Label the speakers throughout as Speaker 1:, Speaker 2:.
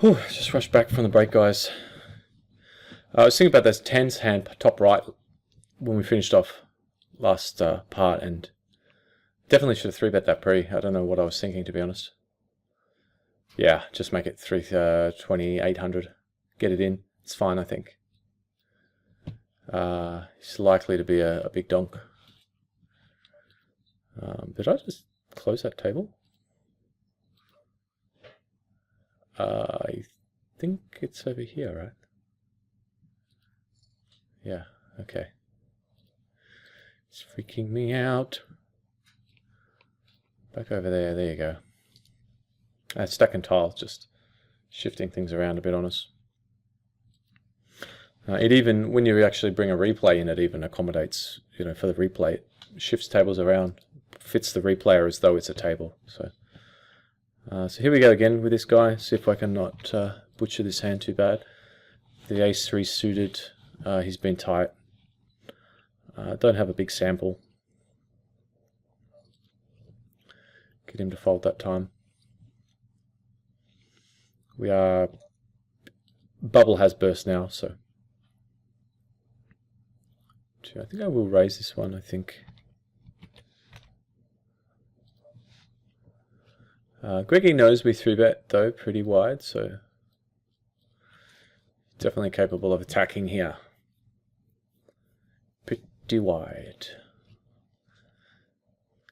Speaker 1: Whew, just rushed back from the break, guys. I was thinking about those tens hand top right when we finished off last part, and definitely should have 3-bet that pre. I don't know what I was thinking, to be honest. Yeah, just make it 2,800. Get it in. It's fine, I think. It's likely to be a big donk. Did I just close that table? I think it's over here, right? Yeah, okay. It's freaking me out. Back over there, there you go. Stack and tile, just shifting things around a bit on us. It even, when you actually bring a replay in, it even accommodates, for the replay. It shifts tables around, fits the replayer as though it's a table. So here we go again with this guy. See if I can not butcher this hand too bad. The ace-3 suited. He's been tight. Don't have a big sample. Get him to fold that time. Bubble has burst now, so I think I will raise this one, I think. Greggy knows we 3-bet though pretty wide, so definitely capable of attacking here. Pretty wide.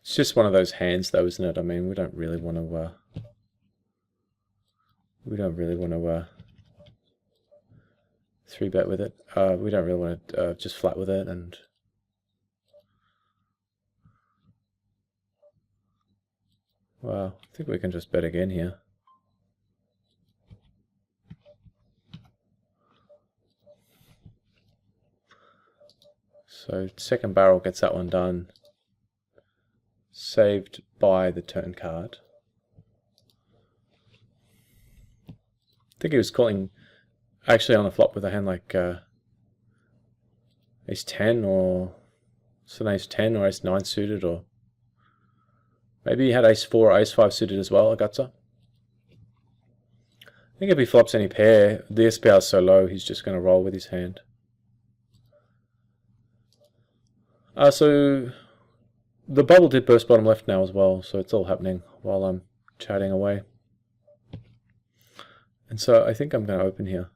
Speaker 1: It's just one of those hands though, isn't it? I mean, we don't really want to 3-bet with it. We don't really want to just flat with it, and well, I think we can just bet again here. So second barrel gets that one done. Saved by the turn card. I think he was calling actually on the flop with a hand like ace 10 or it's an ace 10 or ace 9 suited, or maybe he had ace 4 or ace 5 suited as well, Agutza. I think if he flops any pair, the SPR is so low, he's just going to roll with his hand. So the bubble did burst bottom left now as well, so it's all happening while I'm chatting away. And so I think I'm going to open here.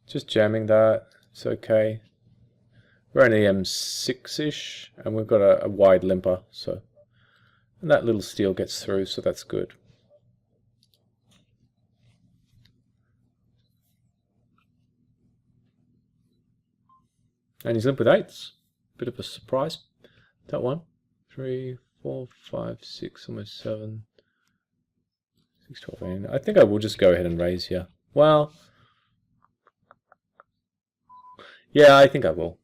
Speaker 1: Just jamming that, it's okay. We're an EM6-ish, and we've got a wide limper, so, and that little steal gets through, so that's good. And he's limp with eights. Bit of a surprise, that one. 3, 4, 5, 6, almost 7, 6, 12, 18. I think I will just go ahead and raise here. Well, yeah, I think I will.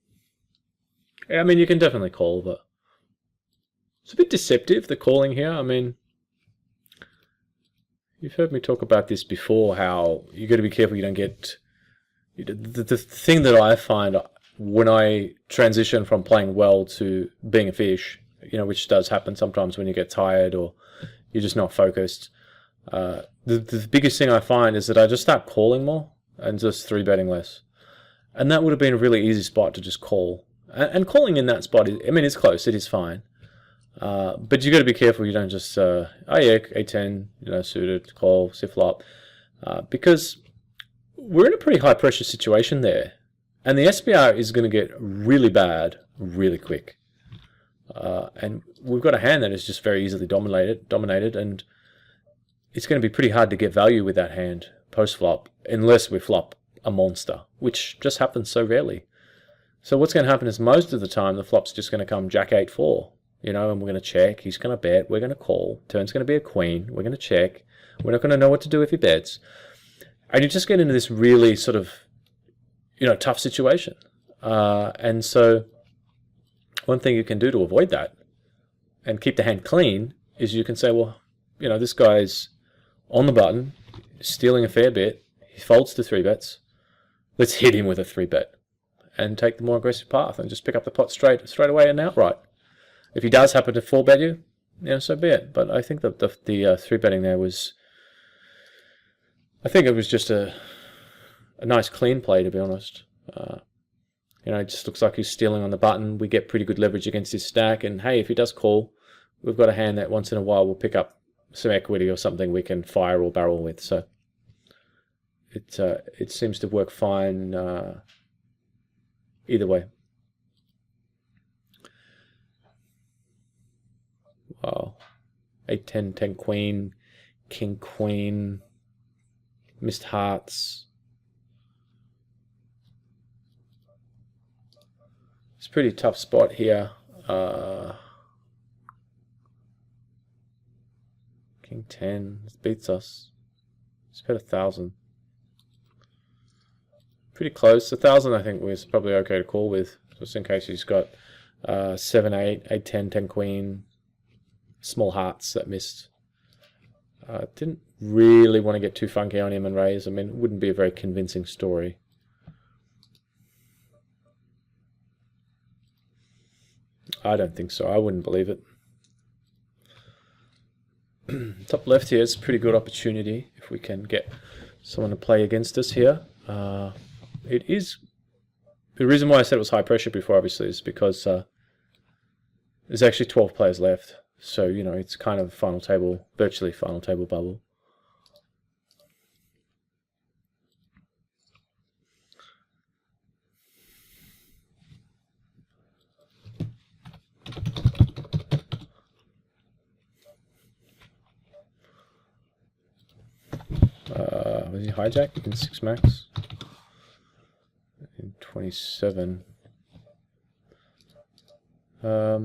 Speaker 1: I mean, you can definitely call, but it's a bit deceptive, the calling here. I mean, you've heard me talk about this before, how you got to be careful you don't get... The thing that I find when I transition from playing well to being a fish, which does happen sometimes when you get tired or you're just not focused, the biggest thing I find is that I just start calling more and just 3-betting less. And that would have been a really easy spot to just call. And calling in that spot, it's close, it is fine. But you got to be careful you don't just, oh yeah, A10, suited, call, sit flop. Because we're in a pretty high pressure situation there. And the SPR is going to get really bad really quick. And we've got a hand that is just very easily dominated, and it's going to be pretty hard to get value with that hand post-flop, unless we flop a monster, which just happens so rarely. So what's going to happen is most of the time the flop's just going to come Jack 8-4, and we're going to check, he's going to bet, we're going to call, turn's going to be a queen, we're going to check, we're not going to know what to do if he bets. And you just get into this really sort of, tough situation. And so one thing you can do to avoid that and keep the hand clean is you can say, well, this guy's on the button, stealing a fair bit, He folds to 3-bets. Let's hit him with a 3-bet and take the more aggressive path and just pick up the pot straight away and outright. If he does happen to 4-bet you, so be it. But I think that the 3-betting there was, I think it was just a nice clean play, to be honest. It just looks like he's stealing on the button. We get pretty good leverage against his stack, and hey, if he does call, we've got a hand that once in a while will pick up some equity or something we can fire or barrel with. So it seems to work fine either way. Wow. 8-10, 10 queen, king queen, missed hearts. It's a pretty tough spot here. King 10, this beats us. It's bet 1,000. Pretty close. 1,000 I think was probably okay to call with, just in case he's got 7-8, 8-10, 10 queen, small hearts that missed. Didn't really want to get too funky on him and raise. I mean, it wouldn't be a very convincing story. I don't think so. I wouldn't believe it. Top left here is a pretty good opportunity if we can get someone to play against us here. It is the reason why I said it was high pressure before, obviously, is because there's actually 12 players left. So, it's kind of final table, virtually final table bubble. Was he hijack in 6 max? In 27. A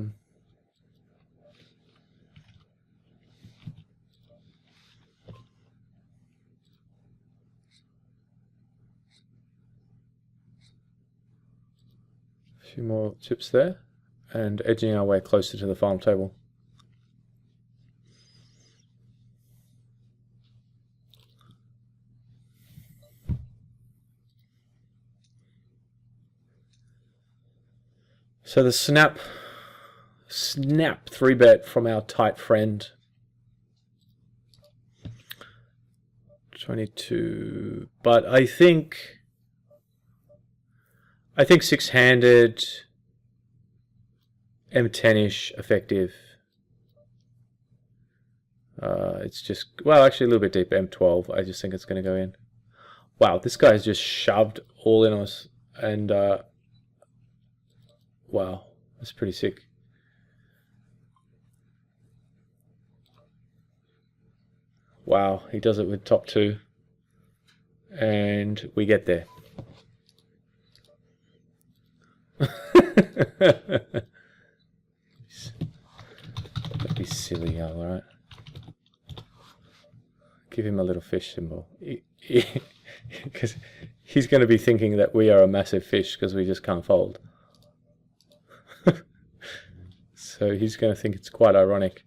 Speaker 1: few more chips there, and edging our way closer to the final table. So the snap 3-bet from our tight friend. 22, but I think 6-handed M10-ish effective. It's just, well, actually a little bit deep, M12. I just think it's going to go in. Wow, this guy's just shoved all in on us, and wow, that's pretty sick. Wow, he does it with top 2, and we get there. Don't be silly, alright? Give him a little fish symbol. Because he's going to be thinking that we are a massive fish because we just can't fold. So he's going to think it's quite ironic.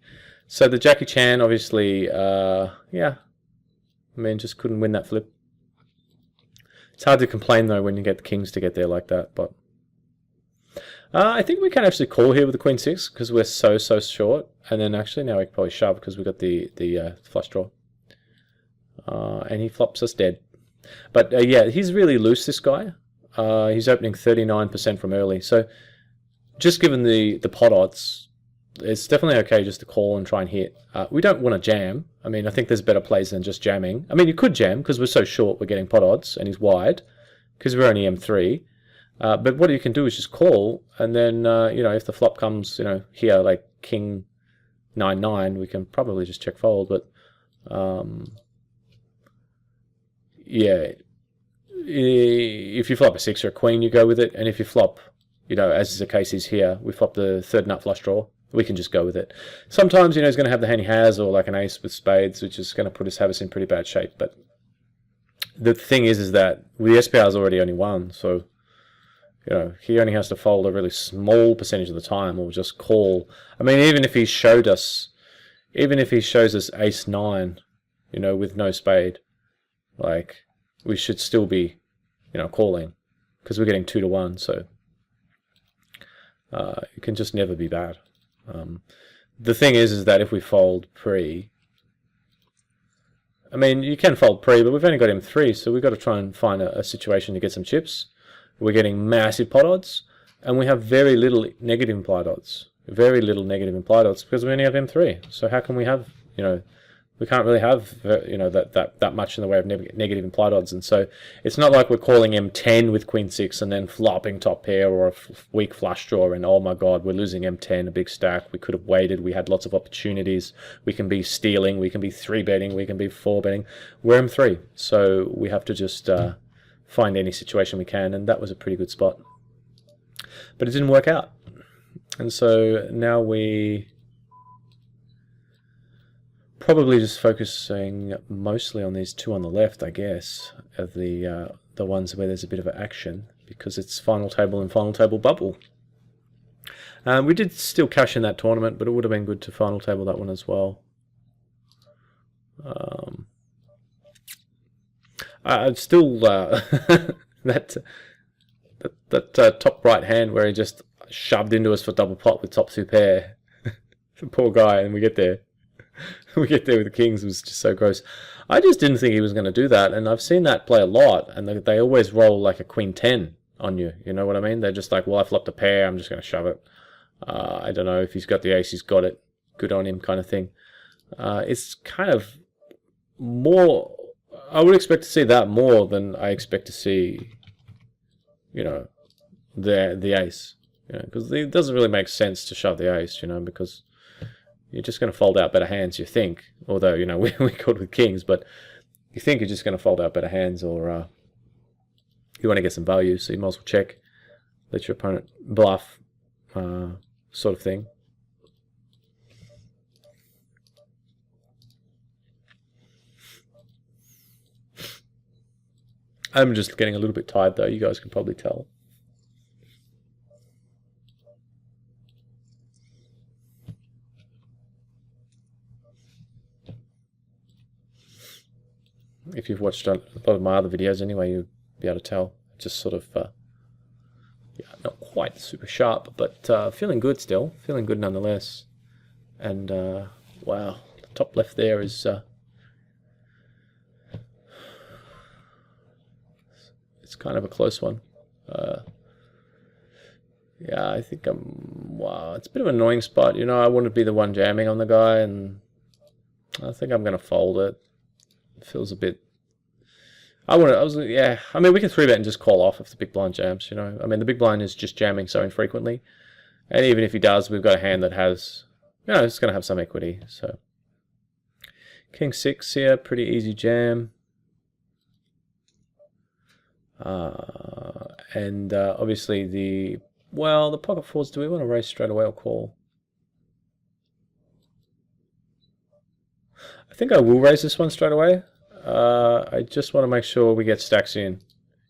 Speaker 1: So the Jackie Chan, obviously, yeah, I mean, just couldn't win that flip. It's hard to complain, though, when you get the kings to get there like that, but I think we can actually call here with the Queen 6 because we're so short, and then actually now we can probably shove because we've got the flush draw. And he flops us dead. But yeah, he's really loose, this guy. He's opening 39% from early, so just given the pot odds, it's definitely okay just to call and try and hit. We don't want to jam. I mean, I think there's better plays than just jamming. I mean, you could jam because we're so short, we're getting pot odds, and he's wide because we're only M3. But what you can do is just call, and then, if the flop comes, here, like king 9-9, we can probably just check fold, but, yeah, if you flop a 6 or a queen, you go with it, and if you flop, as is the case is here, we flop the third nut flush draw, we can just go with it. Sometimes, he's going to have the hand he has, or like an ace with spades, which is going to have us in pretty bad shape, but the thing is that the SPR is already only 1, so he only has to fold a really small percentage of the time, or just call. I mean, even if he shows us ace 9, with no spade, like, we should still be, calling, because we're getting 2 to 1. So it can just never be bad. The thing is that if we fold pre, I mean, you can fold pre, but we've only got M3, so we've got to try and find a situation to get some chips. We're getting massive pot odds, and we have very little negative implied odds. Very little negative implied odds because we only have M3. So how can we have, we can't really have, that much in the way of negative implied odds. And so it's not like we're calling M10 with Queen 6 and then flopping top pair or a weak flush draw and, oh my God, we're losing M10, a big stack. We could have waited. We had lots of opportunities. We can be stealing. We can be 3-betting. We can be 4-betting. We're M3. So we have to just find any situation we can. And that was a pretty good spot. But it didn't work out. And so now we probably just focusing mostly on these 2 on the left, I guess, of the ones where there's a bit of action, because it's final table and final table bubble. We did still cash in that tournament, but it would have been good to final table that one as well. I'd still that top right hand where he just shoved into us for double pot with top 2 pair. The poor guy, and we get there. We get there with the kings. It was just so gross. I just didn't think he was going to do that, and I've seen that play a lot, and they always roll like a queen 10 on you. You know what I mean? They're just like, well, I flopped a pair, I'm just going to shove it. I don't know if he's got the ace, he's got it. Good on him, kind of thing. It's kind of more. I would expect to see that more than I expect to see, the ace. Because it doesn't really make sense to shove the ace, because you're just going to fold out better hands, you think. Although, we called with kings, but you think you're just going to fold out better hands, or you want to get some value, so you might as well check, let your opponent bluff, sort of thing. I'm just getting a little bit tired, though. You guys can probably tell. If you've watched a lot of my other videos anyway, you'll be able to tell. Just sort of, not quite super sharp, but feeling good still. Feeling good nonetheless. And, wow, the top left there is... it's kind of a close one. Yeah, I think wow, it's a bit of an annoying spot. I want to be the one jamming on the guy, and I think I'm going to fold it. It feels a bit... I mean, we can 3-bet and just call off if the big blind jams, I mean, the big blind is just jamming so infrequently. And even if he does, we've got a hand that has, it's going to have some equity. So, King 6 here, pretty easy jam. And obviously the pocket fours, do we want to raise straight away or call? I think I will raise this one straight away. I just want to make sure we get stacks in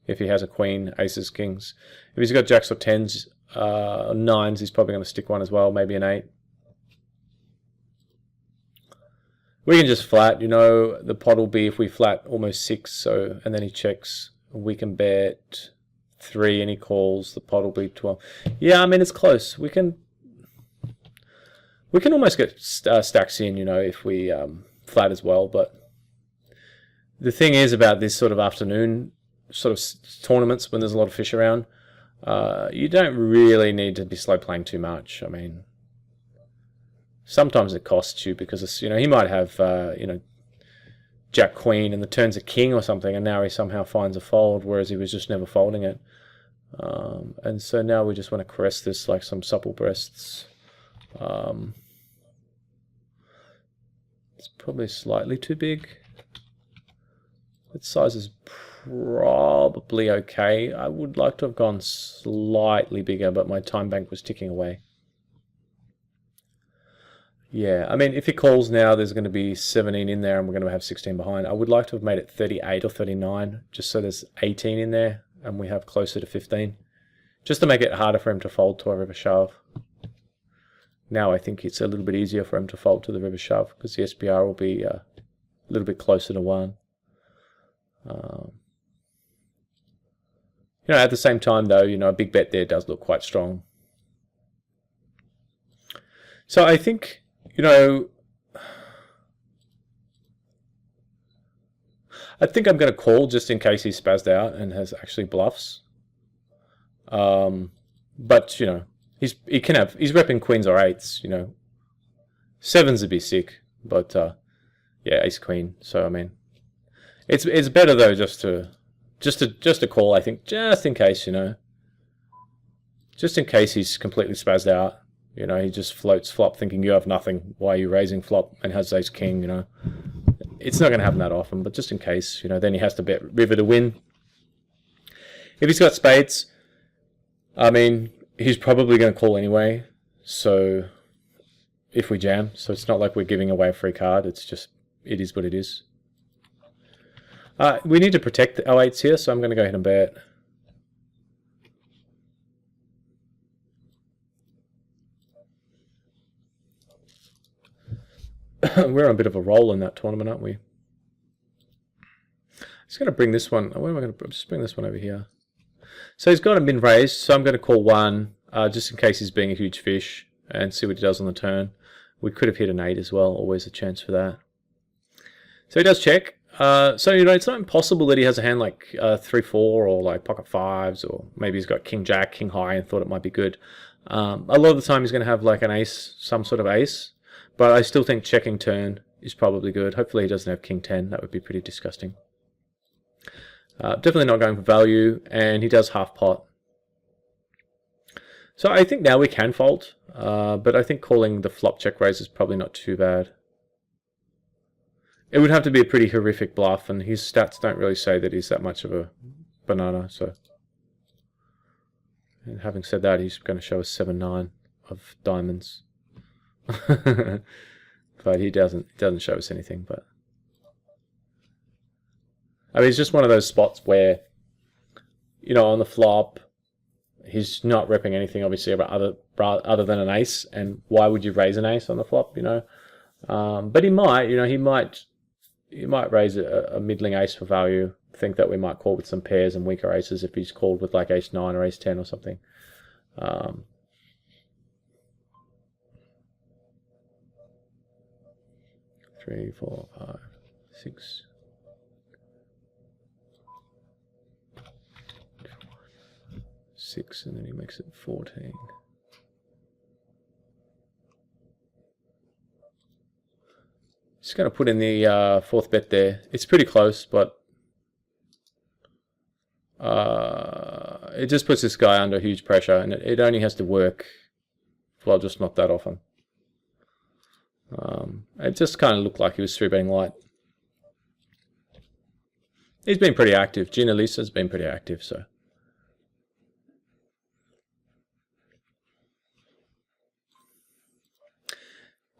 Speaker 1: if he has a queen, aces, kings. If he's got jacks or tens, nines, he's probably going to stick one as well, maybe an 8. We can just flat, the pot will be if we flat almost 6, so, and then he checks, we can bet 3 and he calls, the pot will be 12. Yeah, I mean, it's close. We can almost get stacks in, if we flat as well, but the thing is about this sort of afternoon sort of tournaments when there's a lot of fish around, you don't really need to be slow playing too much. I mean, sometimes it costs you because it's, he might have Jack Queen and the turn's a king or something, and now he somehow finds a fold, whereas he was just never folding it. And so now we just want to caress this like some supple breasts. It's probably slightly too big. Its size is probably okay. I would like to have gone slightly bigger, but my time bank was ticking away. Yeah, I mean, if he calls now, there's going to be 17 in there, and we're going to have 16 behind. I would like to have made it 38 or 39, just so there's 18 in there, and we have closer to 15. Just to make it harder for him to fold to a river shove. Now I think it's a little bit easier for him to fold to the river shove, because the SPR will be a little bit closer to 1. At the same time, though, a big bet there does look quite strong. So I think, I think I'm going to call just in case he's spazzed out and has actually bluffs. But he's repping queens or eights. Sevens would be sick, but yeah, ace queen. So I mean, it's better though just to call. I think just in case just in case he's completely spazzed out. He just floats flop thinking you have nothing. Why are you raising flop and has ace king? It's not going to happen that often, but just in case, then he has to bet river to win. If he's got spades, I mean, he's probably going to call anyway. So if we jam, so it's not like we're giving away a free card. It's just, it is what it is. We need to protect the 08s here, so I'm going to go ahead and bet. We're on a bit of a roll in that tournament, aren't we? Just going to bring this one. Where am I going to just bring this one over here? So he's got a min raised, so I'm going to call one just in case he's being a huge fish and see what he does on the turn. We could have hit an 8 as well. Always a chance for that. So he does check. So it's not impossible that he has a hand like 3-4 or like pocket fives, or maybe he's got king jack, king high, and thought it might be good. A lot of the time he's going to have like an ace, some sort of ace. But I still think checking turn is probably good. Hopefully he doesn't have king 10. That would be pretty disgusting. Definitely not going for value, and he does half pot. So I think now we can fold, but I think calling the flop check raise is probably not too bad. It would have to be a pretty horrific bluff, and his stats don't really say that he's that much of a banana. So, and having said that, he's going to show us 7-9 of diamonds. But he doesn't show us anything. But I mean, it's just one of those spots where on the flop he's not repping anything obviously about other than an ace, and why would you raise an ace on the flop? But he might raise a middling ace for value, think that we might call with some pairs and weaker aces if he's called with like ace 9 or ace 10 or something. 3, 4, 5, 6. And then he makes it 14. Just going to put in the fourth bet there. It's pretty close, but it just puts this guy under huge pressure, and it only has to work, well, just not that often. It just kind of looked like he was 3-betting light. He's been pretty active. Gina Lisa's been pretty active, so.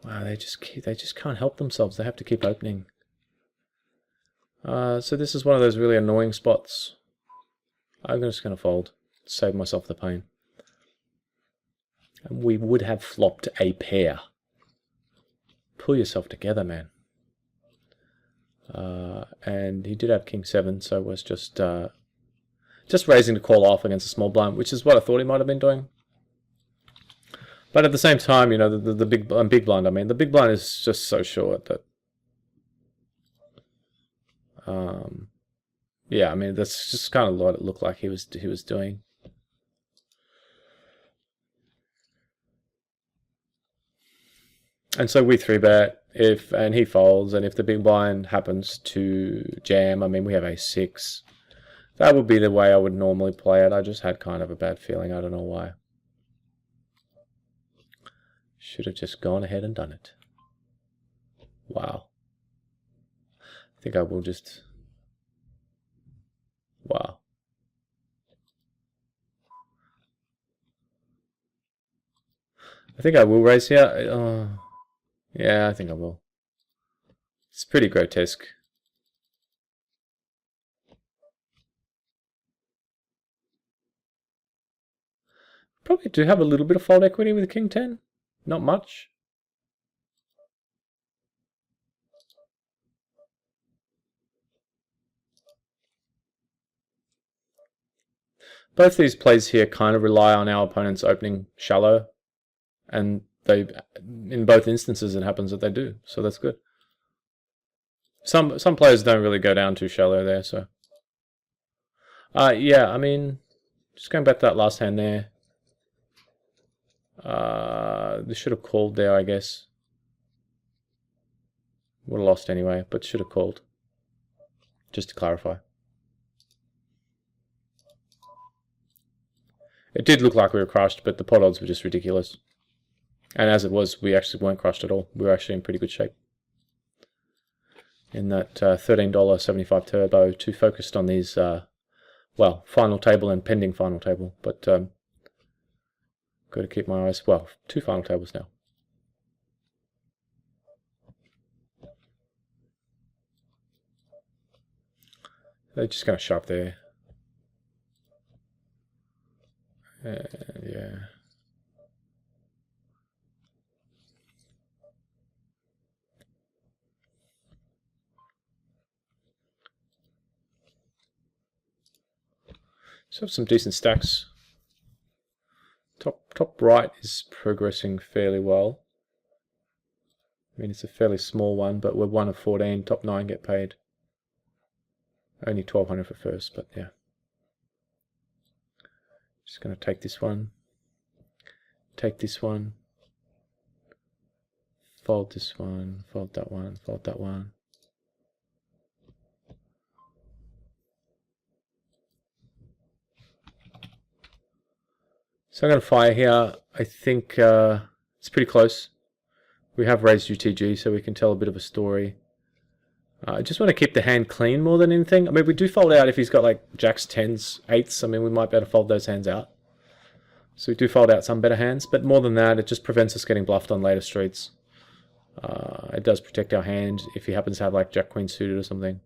Speaker 1: Wow, they just can't help themselves. They have to keep opening. So this is one of those really annoying spots. I'm just going to fold, save myself the pain. And we would have flopped a pair. Pull yourself together, man. And he did have king 7, so it was just raising to call off against a small blind, which is what I thought he might have been doing. But at the same time, the big blind. I mean, the big blind is just so short that, yeah. I mean, that's just kind of what it looked like he was doing. And so we 3-bet and he folds, and if the big blind happens to jam, I mean, we have ace-6. That would be the way I would normally play it. I just had kind of a bad feeling. I don't know why. Should have just gone ahead and done it. Wow. I think I will just... Wow. I think I will raise here. Yeah, I think I will. It's pretty grotesque. Probably do have a little bit of fold equity with king 10. Not much. Both these plays here kind of rely on our opponents opening shallow, and they, in both instances, it happens that they do, so that's good. Some players don't really go down too shallow there, so. Yeah, I mean, just going back to that last hand there. They should have called there, I guess. Would have lost anyway, but should have called. Just to clarify. It did look like we were crushed, but the pot odds were just ridiculous. And as it was, we actually weren't crushed at all. We were actually in pretty good shape. In that $13.75 turbo, too focused on these, well, final table and pending final table. But got to keep my eyes, well, 2 final tables now. They're just going to shove there. Yeah. So have some decent stacks. Top right is progressing fairly well. I mean, it's a fairly small one, but we're 1 of 14. Top 9 get paid. Only 1200 for first, but yeah. Just going to take this one. Take this one. Fold this one. Fold that one. Fold that one. So I'm going to fire here. I think it's pretty close. We have raised UTG, so we can tell a bit of a story. I just want to keep the hand clean more than anything. I mean, we do fold out if he's got like jacks, 10s, 8s. I mean, we might be able to fold those hands out. So we do fold out some better hands, but more than that, it just prevents us getting bluffed on later streets. It does protect our hand if he happens to have like jack, queen suited or something.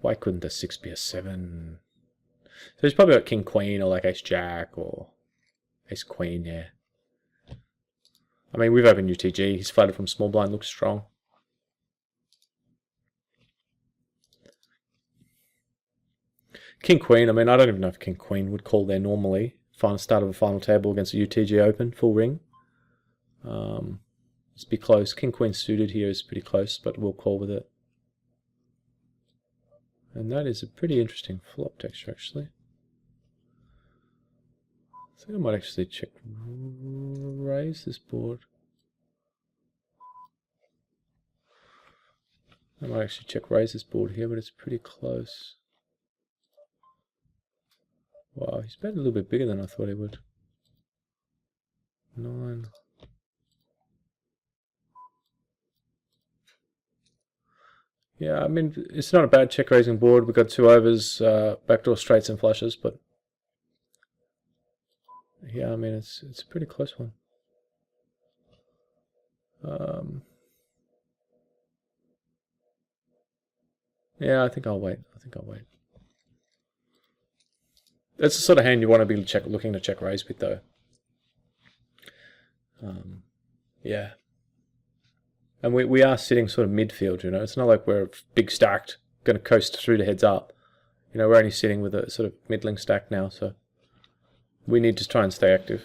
Speaker 1: Why couldn't the 6 be a 7? So he's probably got king, queen, or like ace, jack, or ace, queen, yeah. I mean, we've opened UTG. He's flooded from small blind, looks strong. King, queen, I mean, I don't even know if king, queen would call there normally. Final start of a final table against a UTG open, full ring. Let's be close. King, queen suited here is pretty close, but we'll call with it. And that is a pretty interesting flop texture, actually. I think I might actually check raise this board. I might actually check raise this board here, but it's pretty close. Wow, he's bet a little bit bigger than I thought he would. 9. Yeah, I mean, it's not a bad check raising board. We've got 2 overs, backdoor straights and flushes, but yeah, I mean, it's a pretty close one. Yeah, I think I'll wait. That's the sort of hand you want to be looking to check raise with, though. Yeah. And we are sitting sort of midfield, you know. It's not like we're big stacked, going to coast through to heads up. You know, we're only sitting with a sort of middling stack now, so we need to try and stay active.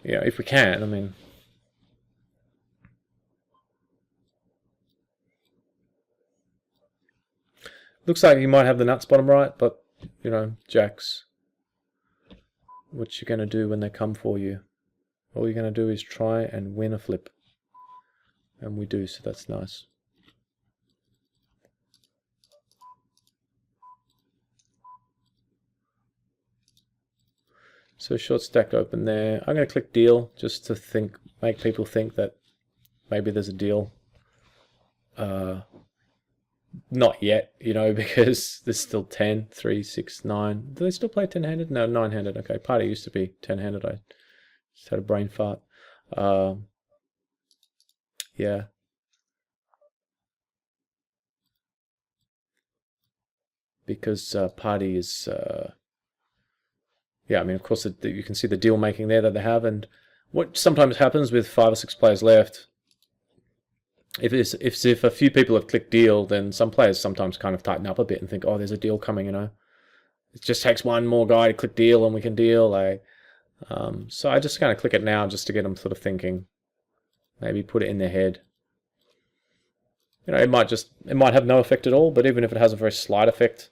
Speaker 1: You know, if we can, I mean. Looks like he might have the nuts bottom right, but, you know, jacks. What you're going to do when they come for you. All you're going to do is try and win a flip. And we do, so that's nice. So short stack open there. I'm going to click deal just to make people think that maybe there's a deal. Not yet, you know, because there's still 10, 3, 6, 9. Do they still play 10-handed? No, 9-handed. Okay, party used to be 10-handed. I just had a brain fart. Yeah. Because party is... yeah, I mean, of course, you can see the deal making there that they have. And what sometimes happens with 5 or 6 players left, if a few people have clicked deal, then some players sometimes kind of tighten up a bit and think, oh, there's a deal coming, It just takes one more guy to click deal and we can deal. So I just kind of click it now just to get them sort of thinking. Maybe put it in their head. It might have no effect at all, but even if it has a very slight effect,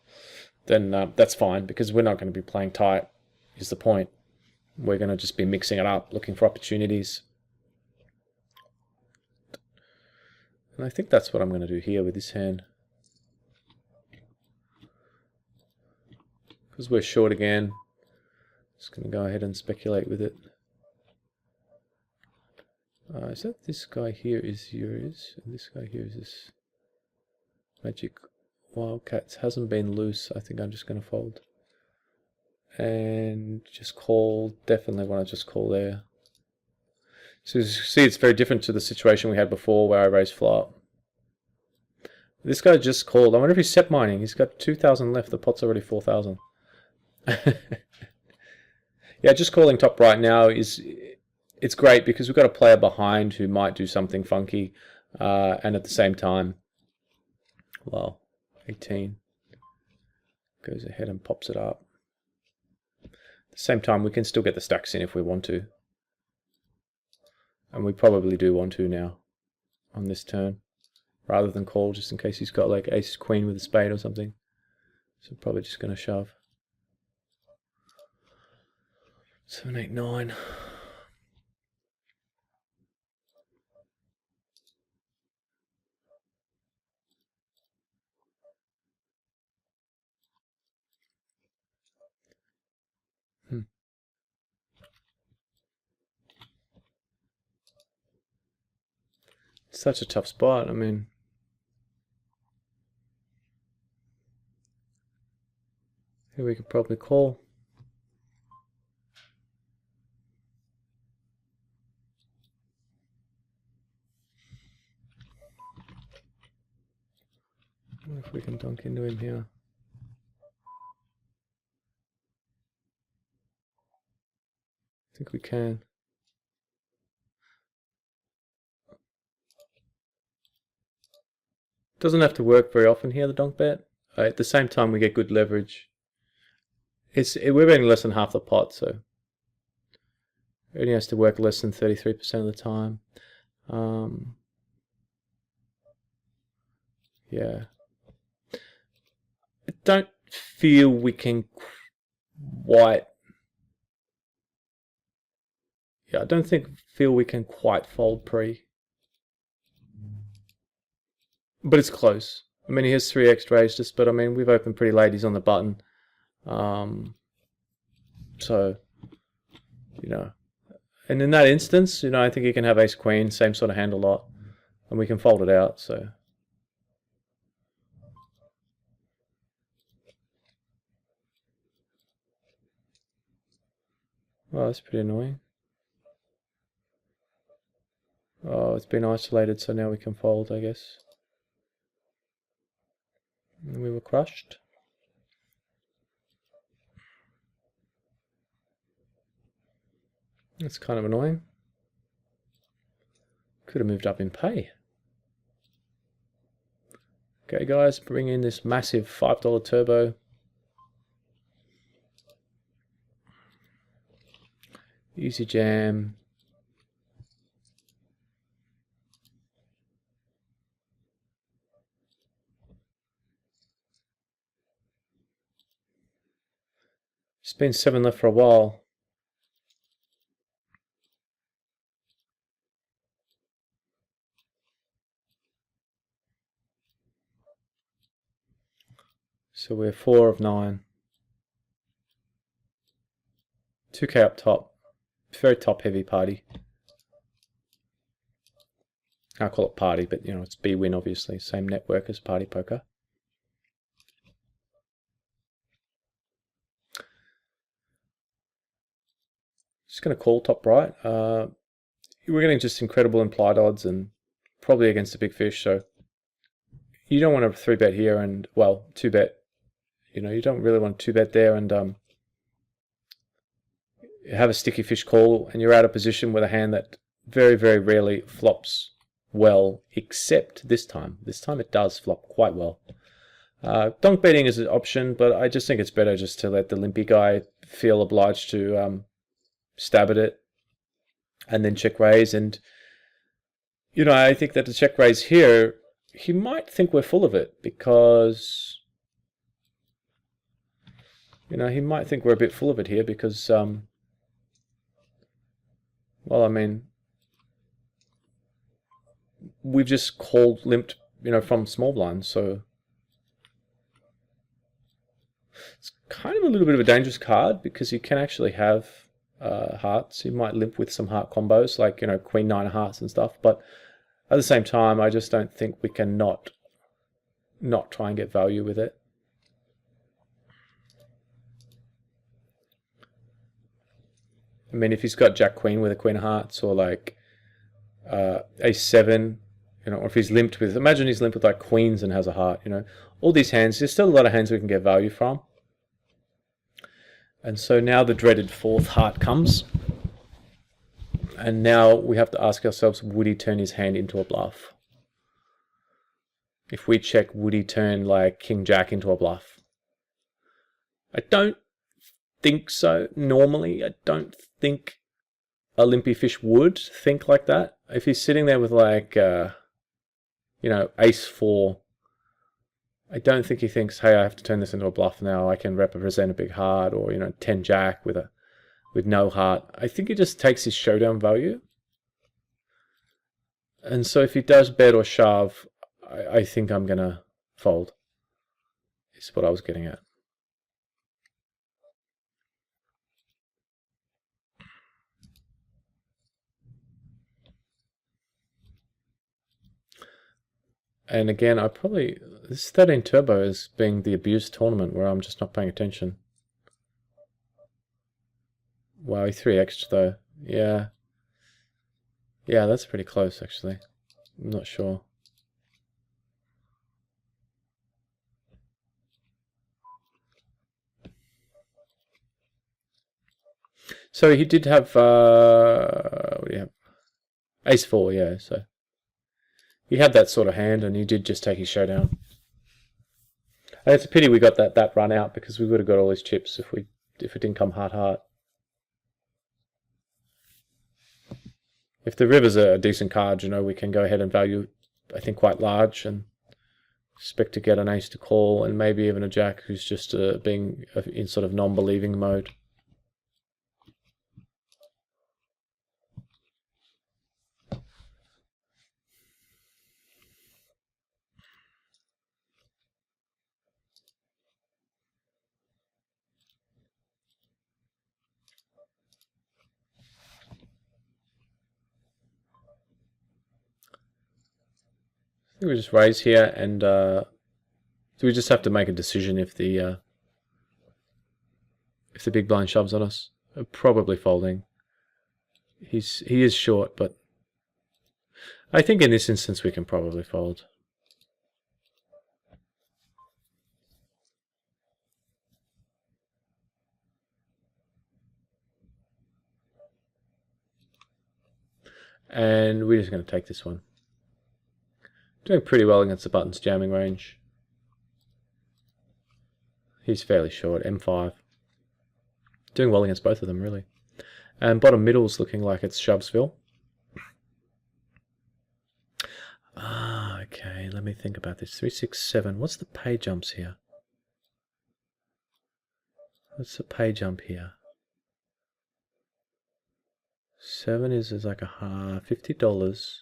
Speaker 1: then that's fine, because we're not going to be playing tight, is the point. We're going to just be mixing it up, looking for opportunities. And I think that's what I'm going to do here with this hand. Because we're short again, just going to go ahead and speculate with it. Is that this guy here is yours, and this guy here is this Magic Wildcats. Hasn't been loose. I think I'm just going to fold. And just call, definitely want to just call there. So you see, it's very different to the situation we had before where I raised flop. This guy just called. I wonder if he's set mining. He's got 2,000 left. The pot's already 4,000. Yeah, just calling top right now it's great because we've got a player behind who might do something funky, and at the same time, well, 18 goes ahead and pops it up. At the same time, we can still get the stacks in if we want to, and we probably do want to now on this turn, rather than call, just in case he's got like ace queen with a spade or something. So probably just going to shove. 7, 8, 9. It's such a tough spot. I mean, here we could probably call. I wonder if we can dunk into him here. I think we can. Doesn't have to work very often here, the donk bet. At the same time, we get good leverage. We're betting less than half the pot, so it only has to work less than 33% of the time. Yeah. I don't feel we can quite... Yeah, I don't feel we can quite fold pre. But it's close. I mean, he has 3x raised, but I mean, we've opened pretty late. He's on the button. So, and in that instance, I think he can have ace queen, same sort of hand a lot, and we can fold it out, so. Oh, that's pretty annoying. Oh, it's been isolated, so now we can fold, I guess. And we were crushed. That's kind of annoying. Could have moved up in pay. Okay, guys, bring in this massive $5 turbo. Easy jam. It's been 7 left for a while. So we're 4 of 9. 2k up top. Very top heavy party. I call it party, but it's B-win obviously. Same network as party poker. Just going to call top right. We're getting just incredible implied odds and probably against a big fish, so you don't want to 3-bet here and, well, 2-bet. You don't really want to 2-bet there and have a sticky fish call, and you're out of position with a hand that very, very rarely flops well, except this time. This time it does flop quite well. Donk betting is an option, but I just think it's better just to let the limpy guy feel obliged to stab at it and then check raise. And, you know, I think that the check raise here, he might think we're full of it because, you know, he might think we're a bit full of it here because, well, I mean, we've just called limped, you know, from small blind, so it's kind of a little bit of a dangerous card because you can actually have hearts. You might limp with some heart combos like, you know, queen nine of hearts and stuff, but at the same time, I just don't think we can not try and get value with it. I mean, if he's got jack queen with a queen of hearts, or like a7, you know, or if he's limped with, imagine he's limped with like queens and has a heart, you know, all these hands, there's still a lot of hands we can get value from. And so now the dreaded fourth heart comes. And now we have to ask ourselves, would he turn his hand into a bluff? If we check, would he turn like King Jack into a bluff? I don't think so. Normally, I don't think a limpy fish would think like that. If he's sitting there with like, you know, ace four, I don't think he thinks, hey, I have to turn this into a bluff now. I can represent a big heart, or, you know, 10 Jack with no heart. I think he just takes his showdown value. And so if he does bet or shove, I think I'm going to fold. Is what I was getting at. And again, this 13 turbo is being the abused tournament where I'm just not paying attention. Wow, he 3x'd though. Yeah. Yeah, that's pretty close actually. I'm not sure. So he did have, what do you have? Ace 4, yeah, so. He had that sort of hand and he did just take his showdown. And it's a pity we got that run out because we would have got all his chips if it didn't come heart. If the river's a decent card, you know, we can go ahead and value, I think, quite large and expect to get an ace to call and maybe even a jack who's just being in sort of non-believing mode. I think we just raise here, and do we just have to make a decision if the big blind shoves on us? Probably folding. He is short, but I think in this instance we can probably fold. And we're just going to take this one. Doing pretty well against the buttons jamming range. He's fairly short, M5. Doing well against both of them, really. And bottom middle's looking like it's Shovesville. Okay, let me think about this. 3, 6, 7. What's the pay jumps here? What's the pay jump here? 7 is like a $50.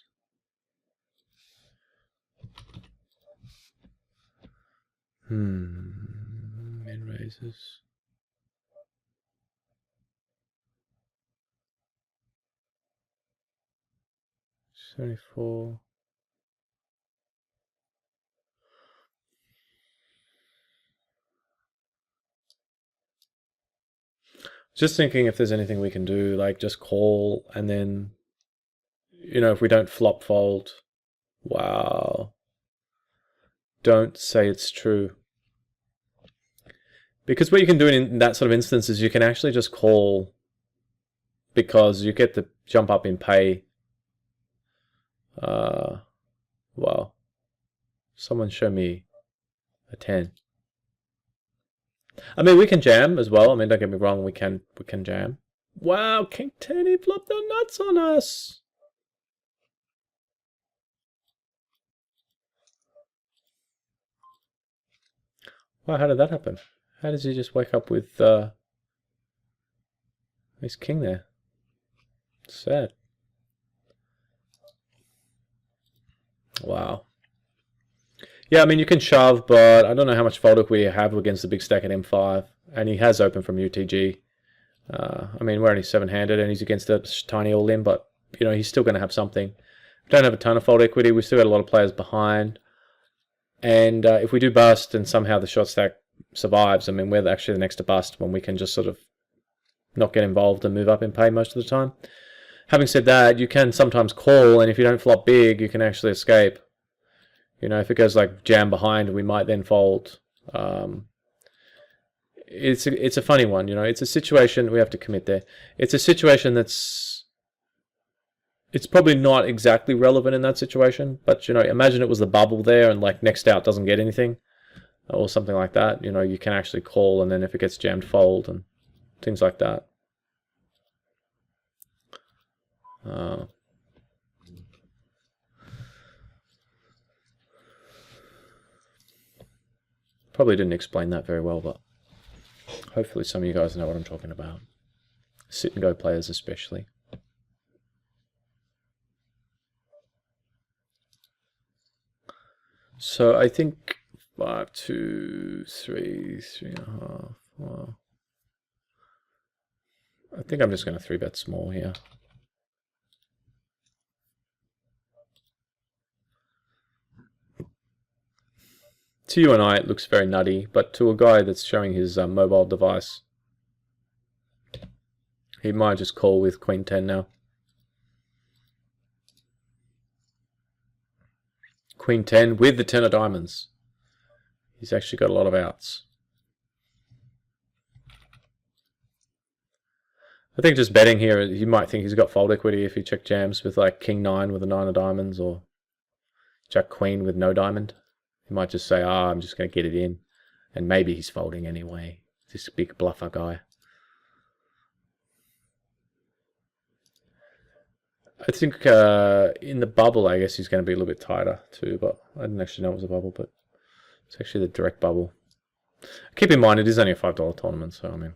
Speaker 1: Min raises. $74. Just thinking if there's anything we can do, like just call and then, you know, if we don't flop fold. Wow. Don't say it's true. Because what you can do in that sort of instance is you can actually just call because you get the jump up in pay. Someone show me a 10. I mean, we can jam as well. I mean, don't get me wrong, we can jam. Wow, King 10, he flopped the nuts on us. Wow, how did that happen? How does he just wake up with his king there? Sad. Wow. Yeah, I mean, you can shove, but I don't know how much fold equity you have against the big stack at M5. And he has open from UTG. I mean, we're only 7-handed and he's against a tiny all-in, but, you know, he's still going to have something. We don't have a ton of fold equity. We've still got a lot of players behind. And if we do bust and somehow the short stack survives, I mean, we're actually the next to bust when we can just sort of not get involved and move up in pay most of the time. Having said that, you can sometimes call, and if you don't flop big, you can actually escape. You know, if it goes like jam behind, we might then fold. It's a funny one, you know. It's a situation, we have to commit there. It's a situation it's probably not exactly relevant in that situation, but, you know, imagine it was the bubble there and like next out doesn't get anything or something like that. You know, you can actually call, and then if it gets jammed, fold and things like that. Probably didn't explain that very well, but hopefully some of you guys know what I'm talking about. Sit and go players especially. So I think 5, 2, 3, 3.5. Well, I think I'm just going to 3-bet small here. To you and I, it looks very nutty, but to a guy that's showing his mobile device, he might just call with Queen 10 now. Queen 10 with the 10 of diamonds. He's actually got a lot of outs. I think just betting here, you might think he's got fold equity if he check jams with like King 9 with a 9 of diamonds or Jack Queen with no diamond. He might just say, I'm just going to get it in. And maybe he's folding anyway. This big bluffer guy. I think in the bubble, I guess he's going to be a little bit tighter too, but I didn't actually know it was a bubble, but it's actually the direct bubble. Keep in mind, it is only a $5 tournament, so I mean,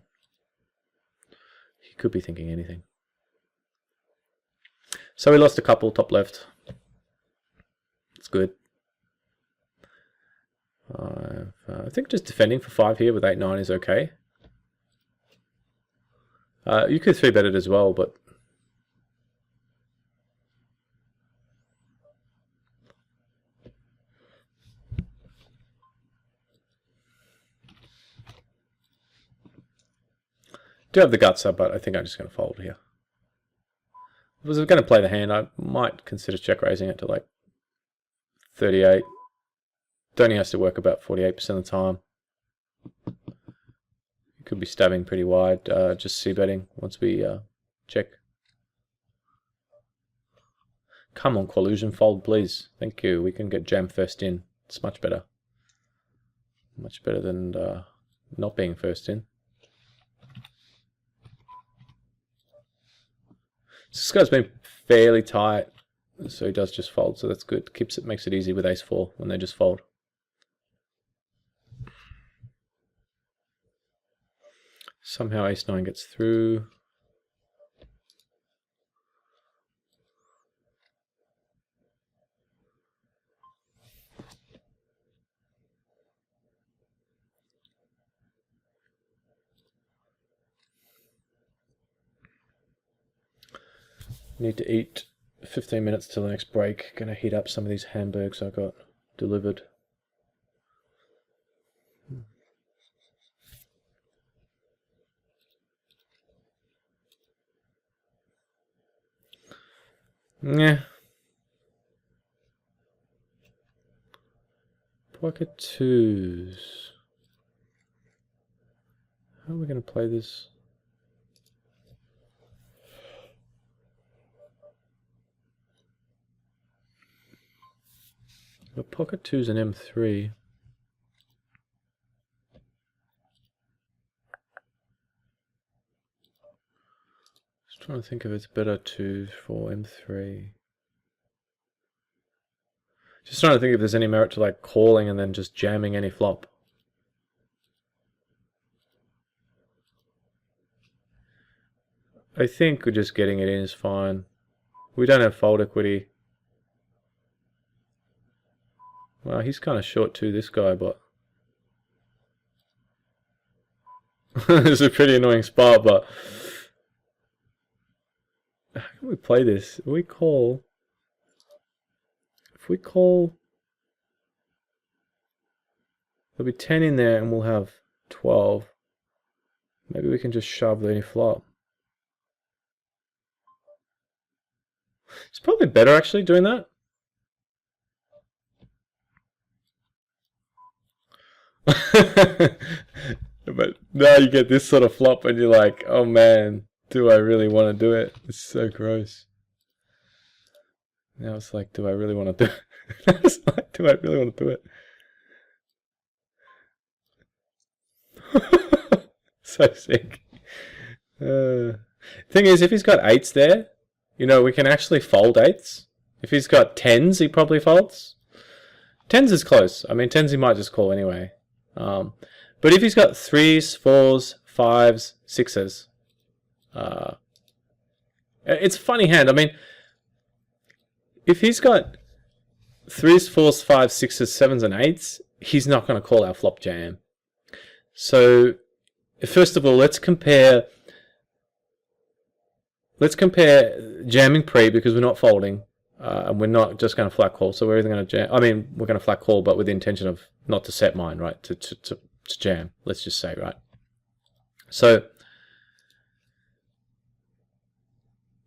Speaker 1: he could be thinking anything. So we lost a couple top left. It's good. I think just defending for 5 here with 8-9 is okay. You could 3-bet it as well, but do have the guts up, but I think I'm just going to fold here. If I was going to play the hand, I might consider check raising it to like 38. It only has to work about 48% of the time. You could be stabbing pretty wide, just c-betting once we check. Come on, collusion, fold please. Thank you. We can get jam first in. It's much better. Much better than not being first in. This guy's been fairly tight, so he does just fold, so that's good. Makes it easy with ace-4 when they just fold. Somehow ace-9 gets through. Need to eat 15 minutes till the next break. Gonna heat up some of these hamburgers I got delivered. Yeah. Pocket 2s. How are we gonna play this? The pocket 2's an M3. Just trying to think if it's better to for M3. Just trying to think if there's any merit to like calling and then just jamming any flop. I think we're just getting it in is fine. We don't have fold equity. Well, he's kind of short too, this guy, but it's a pretty annoying spot, but how can we play this? If we call, there'll be 10 in there and we'll have 12. Maybe we can just shove any flop. It's probably better actually doing that. But now you get this sort of flop and you're like, oh man, do I really want to do it? It's so gross. Now it's like, do I really want to do it? It's like, do I really want to do it? So sick. Thing is, if he's got 8s there, you know, we can actually fold 8s. If he's got 10s, he probably folds. 10s is close. I mean, 10s he might just call anyway. But if he's got 3s, 4s, 5s, 6s, it's a funny hand. I mean, if he's got 3s, 4s, 5s, 6s, 7s, and 8s, he's not going to call our flop jam. So, first of all, let's compare jamming pre because we're not folding, and we're not just going to flat call. So we're either going to jam. I mean, we're going to flat call, but with the intention of not to set mine, right? To jam. Let's just say, right? So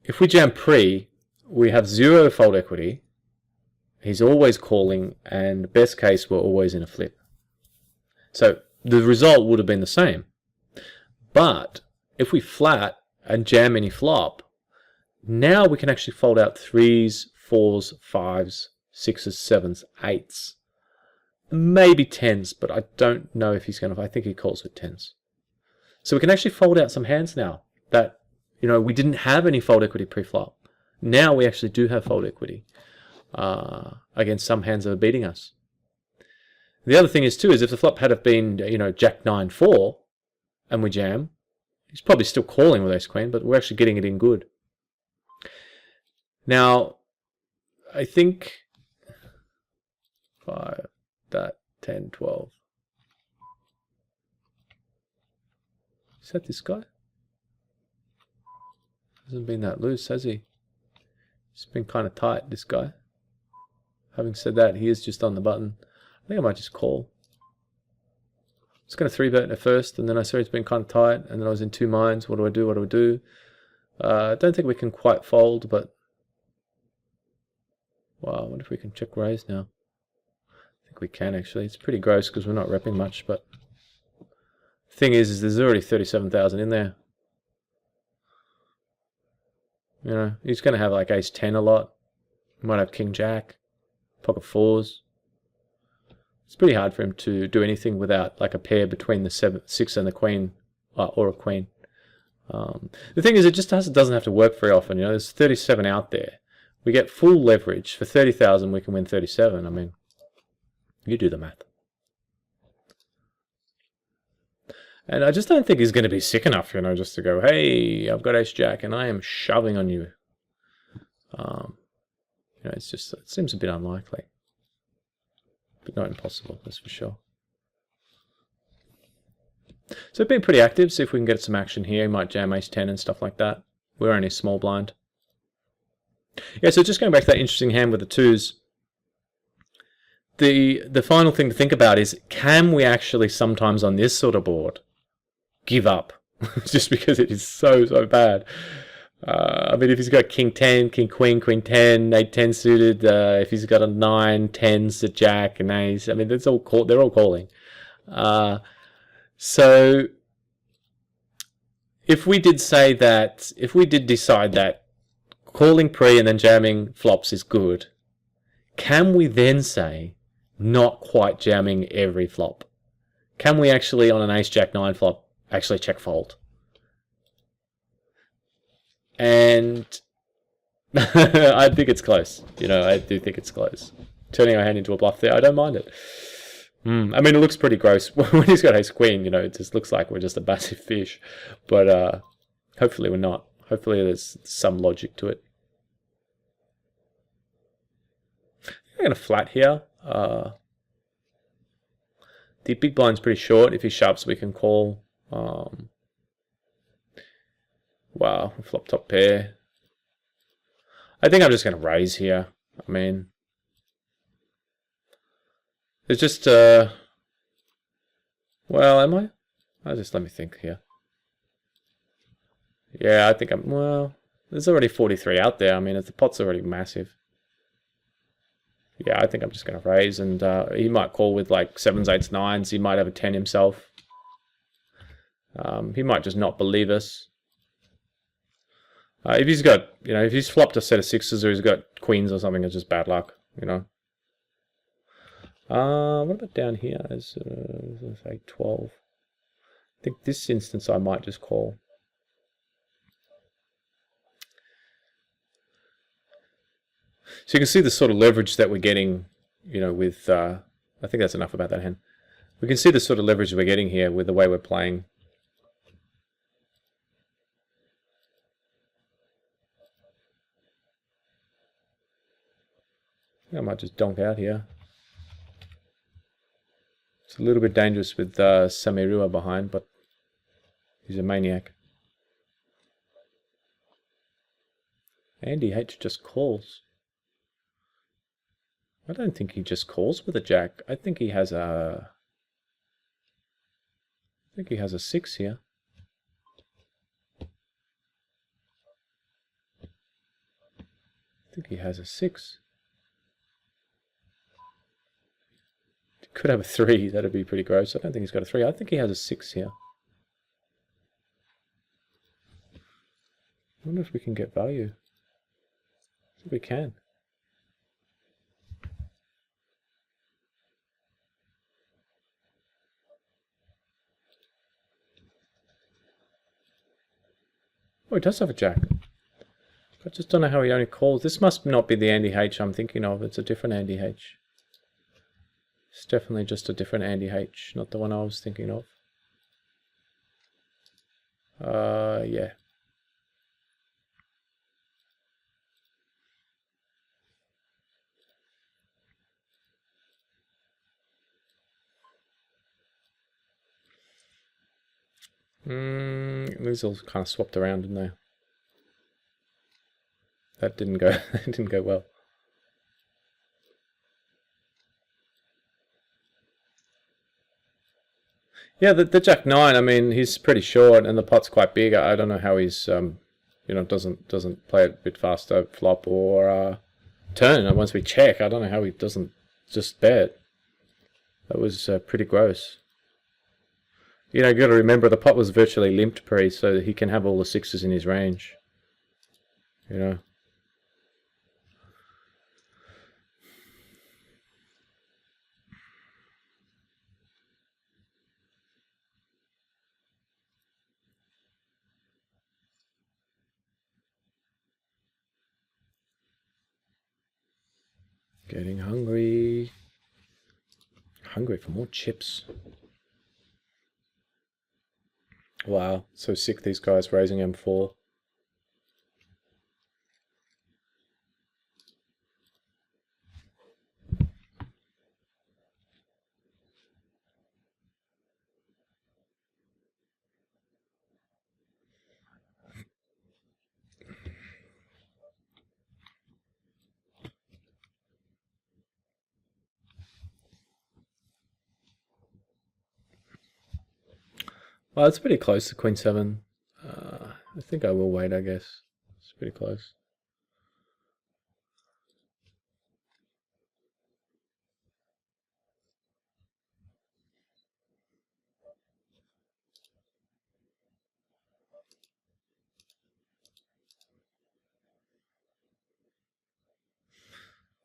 Speaker 1: if we jam pre, we have 0 fold equity. He's always calling, and best case, we're always in a flip. So the result would have been the same. But if we flat and jam any flop, now we can actually fold out 3s, 4s, 5s, 6s, 7s, 8s. Maybe 10s, but I don't know if he's going to. I think he calls with 10s. So we can actually fold out some hands now that, you know, we didn't have any fold equity pre-flop. Now we actually do have fold equity against some hands that are beating us. The other thing is too, is if the flop had have been, you know, Jack 9 4 and we jam, he's probably still calling with Ace Queen, but we're actually getting it in good. Now, I think 5, that 10, 12. Is that this guy? Hasn't been that loose, has he? He's been kind of tight, this guy. Having said that, he is just on the button. I think I might just call. I was going to 3-bet at first, and then I saw he's been kind of tight, and then I was in two minds. What do I do? What do I do? I don't think we can quite fold, but wow, I wonder if we can check raise now. I think we can actually. It's pretty gross because we're not repping much, but the thing is there's already 37,000 in there. You know, he's going to have like Ace 10 a lot. He might have King Jack, pocket 4s. It's pretty hard for him to do anything without like a pair between the 6 and the queen, or a queen. The thing is, it just doesn't have to work very often. You know, there's 37 out there. We get full leverage for 30,000. We can win 37. I mean, you do the math. And I just don't think he's going to be sick enough, you know, just to go, hey, I've got Ace Jack and I am shoving on you. You know, it's just, it seems a bit unlikely. But not impossible, that's for sure. So we've been pretty active. See if we can get some action here. He might jam Ace 10 and stuff like that. We're only small blind. Yeah, so just going back to that interesting hand with the 2s. The final thing to think about is, can we actually sometimes on this sort of board give up just because it is so bad? I mean, if he's got King 10, King Queen, Queen 10, 8 10 suited, if he's got a 9, 10s, a Jack, an Ace, I mean, that's all they're all calling. So if we did say that, if we did decide that calling pre and then jamming flops is good, Can we then say not quite jamming every flop? Can we actually, on an ace-jack-9 flop, actually check fold? And I think it's close. You know, I do think it's close. Turning our hand into a bluff there, I don't mind it. I mean, it looks pretty gross. When he's got ace-queen, you know, it just looks like we're just a massive fish. But hopefully we're not. Hopefully there's some logic to it. I'm going to flat here. The big blind's pretty short. If he shoves, we can call. Wow, flop top pair. I think I'm just going to raise here. I mean, it's just, well, am I? Just let me think here. Yeah, I think well, there's already 43 out there. I mean, the pot's already massive. Yeah, I think I'm just going to raise, and he might call with like 7s, 8s, 9s. He might have a 10 himself. He might just not believe us. If he's got, you know, if he's flopped a set of 6s or he's got queens or something, it's just bad luck, you know. What about down here? As say 12. I think this instance I might just call. So you can see the sort of leverage that we're getting, you know, with, I think that's enough about that hand. We can see the sort of leverage we're getting here with the way we're playing. I might just donk out here. It's a little bit dangerous with Samirua behind, but he's a maniac. Andy H just calls. I don't think he just calls with a jack. I think he has a... I think he has a 6 here. I think he has a 6. He could have a 3. That'd be pretty gross. I don't think he's got a 3. I think he has a 6 here. I wonder if we can get value. I think we can. Oh, he does have a jack. I just don't know how he only calls. This must not be the Andy H I'm thinking of. It's a different Andy H. It's definitely just a different Andy H, not the one I was thinking of. Yeah. These all kind of swapped around, didn't they? That didn't go. That didn't go well. Yeah, the Jack 9. I mean, he's pretty short, and the pot's quite big. I don't know how he's you know, doesn't play it a bit faster flop or turn. And once we check, I don't know how he doesn't just bet. That was pretty gross. You know, you got to remember the pot was virtually limped pre, so he can have all the 6s in his range. You know. Getting hungry. Hungry for more chips. Wow, so sick these guys raising M4. Well, it's pretty close to Queen 7. I think I will wait, I guess. It's pretty close.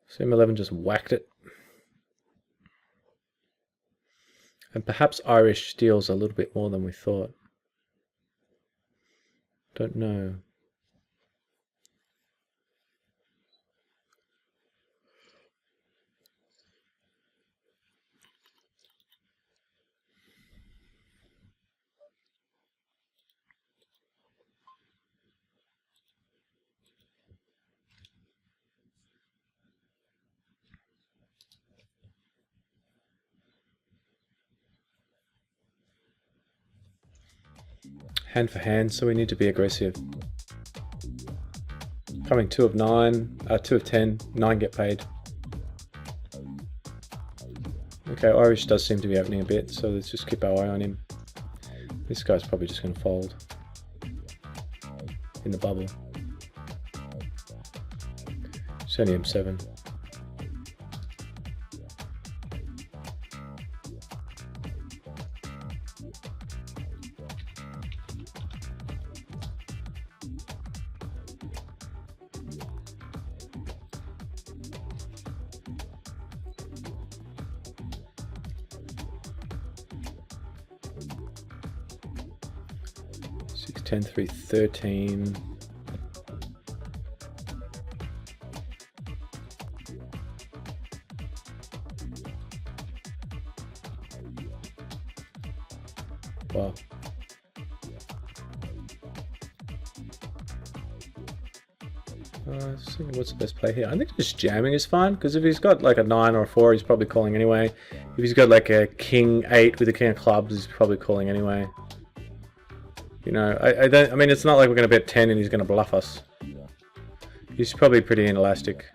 Speaker 1: Sim 11 just whacked it. And perhaps Irish steals a little bit more than we thought. Don't know. Hand for hand, so we need to be aggressive. Coming 2 of 9, 2 of 10, 9 get paid. Okay, Irish does seem to be opening a bit, so let's just keep our eye on him. This guy's probably just going to fold in the bubble. It's only M7. Six, 10, 3, 13. Wow. What's the best play here? I think just jamming is fine, because if he's got like a 9 or a 4, he's probably calling anyway. If he's got like a king 8 with a king of clubs, he's probably calling anyway. You know, I mean, it's not like we're going to bet 10 and he's going to bluff us. He's probably pretty inelastic.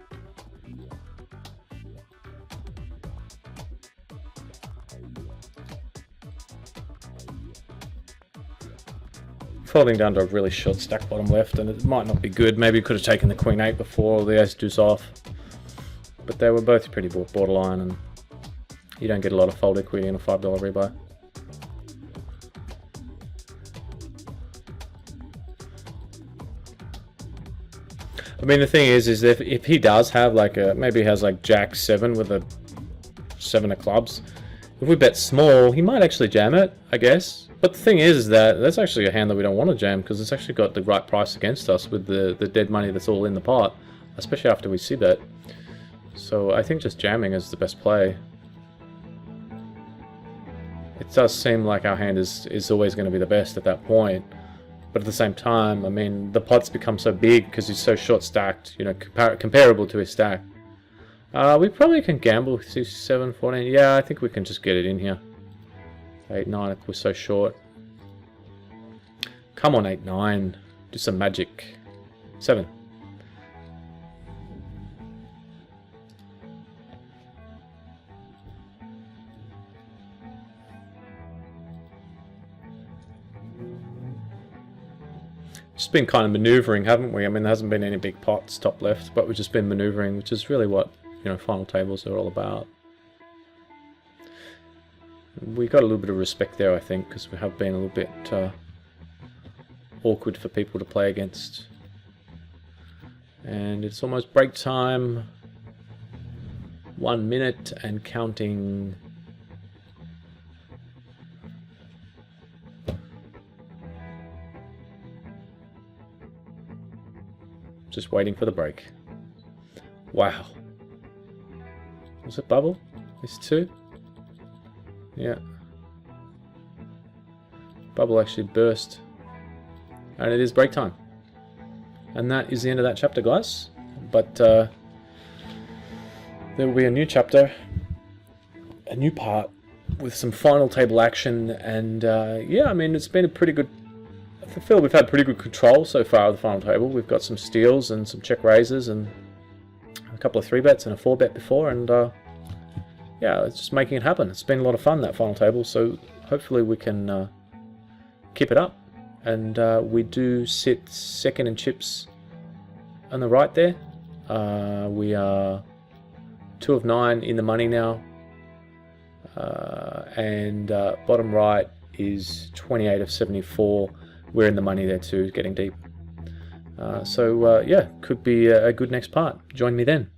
Speaker 1: Folding down to a really short stack bottom left, and it might not be good. Maybe could have taken the queen 8 before the ace deuce off, but they were both pretty borderline, and you don't get a lot of fold equity in a $5 rebuy. I mean, the thing is if he does have like a, maybe he has like Jack 7 with a 7 of clubs, if we bet small, he might actually jam it, I guess. But the thing is that that's actually a hand that we don't want to jam, because it's actually got the right price against us with the dead money that's all in the pot, especially after we see bet. So I think just jamming is the best play. It does seem like our hand is always going to be the best at that point. But at the same time, I mean, the pot's become so big because he's so short stacked, you know, comparable to his stack. We probably can gamble 6, 7, 14. Yeah, I think we can just get it in here. 8, 9, we're so short. Come on, 8, 9. Do some magic. 7. Just been kind of maneuvering, haven't we? I mean, there hasn't been any big pots top left, but we've just been maneuvering, which is really what, you know, final tables are all about. We got a little bit of respect there, I think, because we have been a little bit awkward for people to play against. And it's almost break time. 1 minute and counting. Just waiting for the break. Wow. Was it bubble? It's 2? Yeah. Bubble actually burst. And it is break time. And that is the end of that chapter, guys. But there will be a new chapter, a new part, with some final table action. And yeah, I mean, it's been a pretty good... I feel we've had pretty good control so far of the final table. We've got some steals and some check raises and a couple of 3-bets and a 4-bet before. And yeah, it's just making it happen. It's been a lot of fun, that final table. So hopefully we can keep it up. And we do sit second in chips on the right there. We are 2 of 9 in the money now. And bottom right is 28 of 74. We're in the money there too, getting deep. So yeah, could be a good next part. Join me then.